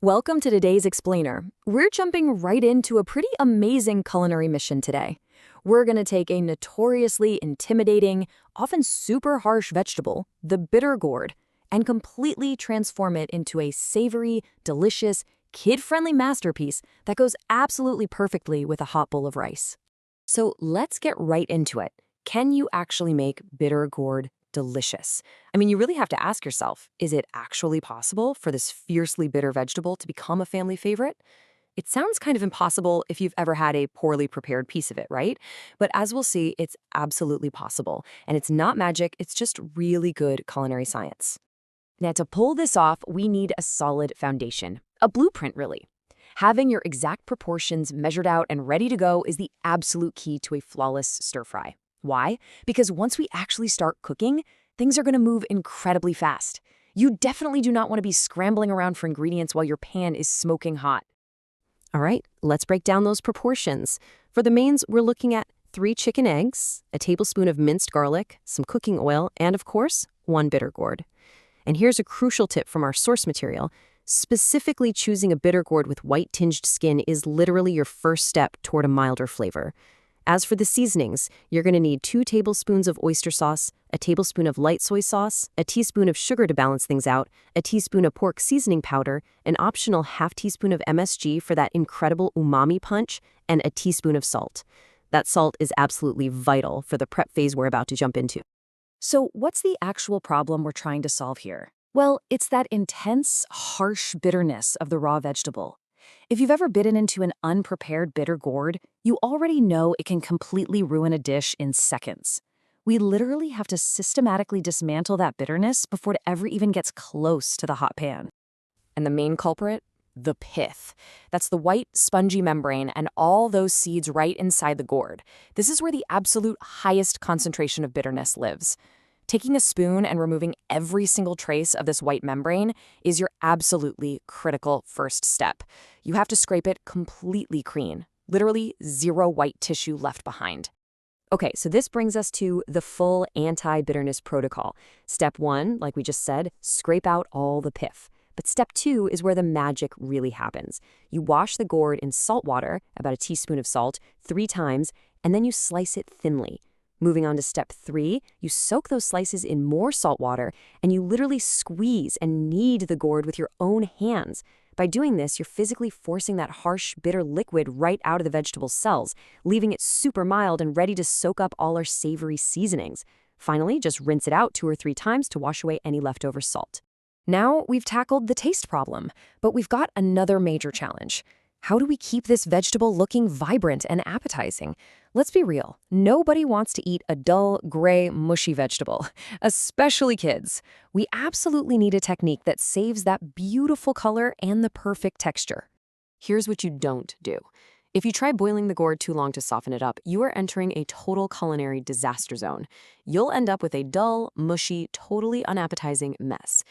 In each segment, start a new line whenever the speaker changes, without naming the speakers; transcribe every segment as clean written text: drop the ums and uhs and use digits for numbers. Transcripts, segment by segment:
Welcome to today's Explainer. We're jumping right into a pretty amazing culinary mission today. We're going to take a notoriously intimidating, often super harsh vegetable, the bitter gourd, and completely transform it into a savory, delicious, kid-friendly masterpiece that goes absolutely perfectly with a hot bowl of rice. So let's get right into it. Can you actually make bitter gourd delicious? I mean, you really have to ask yourself, is it actually possible for this fiercely bitter vegetable to become a family favorite? It sounds kind of impossible if you've ever had a poorly prepared piece of it, right? But as we'll see, it's absolutely possible. And it's not magic, it's just really good culinary science. Now, to pull this off, we need a solid foundation, a blueprint, really. Having your exact proportions measured out and ready to go is the absolute key to a flawless stir-fry. Why? Because once we actually start cooking, things are going to move incredibly fast. You definitely do not want to be scrambling around for ingredients while your pan is smoking hot. All right, let's break down those proportions. For the mains, we're looking at 3 chicken eggs, a tablespoon of minced garlic, some cooking oil, and of course, 1 bitter gourd. And here's a crucial tip from our source material. Specifically choosing a bitter gourd with white-tinged skin is literally your first step toward a milder flavor. As for the seasonings, you're going to need 2 tablespoons of oyster sauce, a tablespoon of light soy sauce, a teaspoon of sugar to balance things out, a teaspoon of pork seasoning powder, an optional half teaspoon of MSG for that incredible umami punch, and a teaspoon of salt. That salt is absolutely vital for the prep phase we're about to jump into. So what's the actual problem we're trying to solve here? Well, it's that intense, harsh bitterness of the raw vegetable. If you've ever bitten into an unprepared bitter gourd, you already know it can completely ruin a dish in seconds. We literally have to systematically dismantle that bitterness before it ever even gets close to the hot pan. And the main culprit? The pith. That's the white, spongy membrane and all those seeds right inside the gourd. This is where the absolute highest concentration of bitterness lives. Taking a spoon and removing every single trace of this white membrane is your absolutely critical first step. You have to scrape it completely clean, literally 0 white tissue left behind. Okay, so this brings us to the full anti-bitterness protocol. Step 1, like we just said, scrape out all the pith. But step 2 is where the magic really happens. You wash the gourd in salt water, about a teaspoon of salt, 3 times, and then you slice it thinly. Moving on to step 3, you soak those slices in more salt water, and you literally squeeze and knead the gourd with your own hands. By doing this, you're physically forcing that harsh, bitter liquid right out of the vegetable cells, leaving it super mild and ready to soak up all our savory seasonings. Finally, just rinse it out 2 or 3 times to wash away any leftover salt. Now we've tackled the taste problem, but we've got another major challenge. How do we keep this vegetable looking vibrant and appetizing? Let's be real, nobody wants to eat a dull, gray, mushy vegetable, especially kids. We absolutely need a technique that saves that beautiful color and the perfect texture. Here's what you don't do. If you try boiling the gourd too long to soften it up, you are entering a total culinary disaster zone. You'll end up with a dull, mushy, totally unappetizing mess.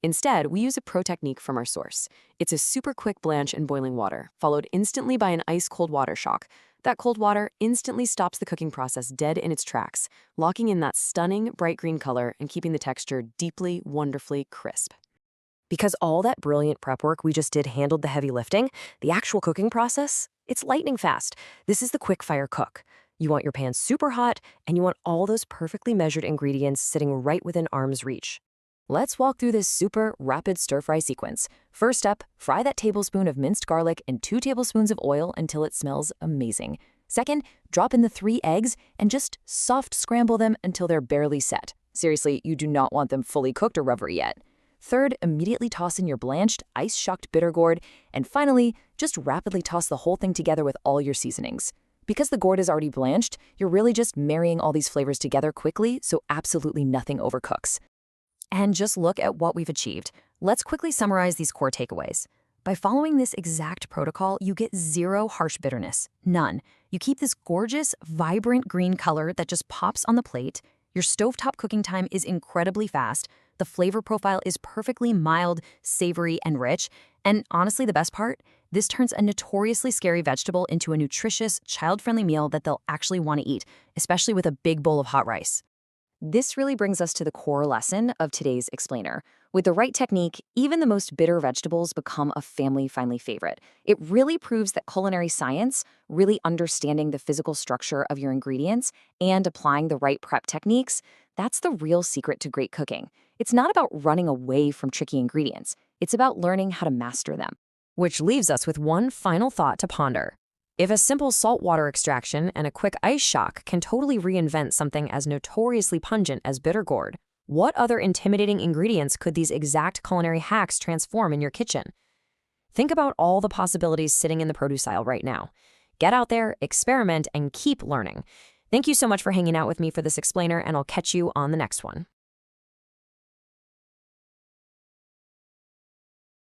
Instead, we use a pro technique from our source. It's a super quick blanch in boiling water, followed instantly by an ice-cold water shock. That cold water instantly stops the cooking process dead in its tracks, locking in that stunning bright green color and keeping the texture deeply, wonderfully crisp. Because all that brilliant prep work we just did handled the heavy lifting, the actual cooking process, it's lightning fast. This is the quick-fire cook. You want your pan super hot, and you want all those perfectly measured ingredients sitting right within arm's reach. Let's walk through this super rapid stir-fry sequence. First up, fry that tablespoon of minced garlic in 2 tablespoons of oil until it smells amazing. Second, drop in the 3 eggs and just soft scramble them until they're barely set. Seriously, you do not want them fully cooked or rubbery yet. Third, immediately toss in your blanched, ice-shocked bitter gourd. And finally, just rapidly toss the whole thing together with all your seasonings. Because the gourd is already blanched, you're really just marrying all these flavors together quickly, so absolutely nothing overcooks. And just look at what we've achieved. Let's quickly summarize these core takeaways. By following this exact protocol, you get 0 harsh bitterness, none. You keep this gorgeous, vibrant green color that just pops on the plate. Your stovetop cooking time is incredibly fast. The flavor profile is perfectly mild, savory, and rich. And honestly, the best part? This turns a notoriously scary vegetable into a nutritious, child-friendly meal that they'll actually want to eat, especially with a big bowl of hot rice. This really brings us to the core lesson of today's explainer. With the right technique, even the most bitter vegetables become a family-friendly favorite. It really proves that culinary science, really understanding the physical structure of your ingredients and applying the right prep techniques, that's the real secret to great cooking. It's not about running away from tricky ingredients. It's about learning how to master them. Which leaves us with one final thought to ponder. If a simple saltwater extraction and a quick ice shock can totally reinvent something as notoriously pungent as bitter gourd, what other intimidating ingredients could these exact culinary hacks transform in your kitchen? Think about all the possibilities sitting in the produce aisle right now. Get out there, experiment, and keep learning. Thank you so much for hanging out with me for this explainer, and I'll catch you on the next one.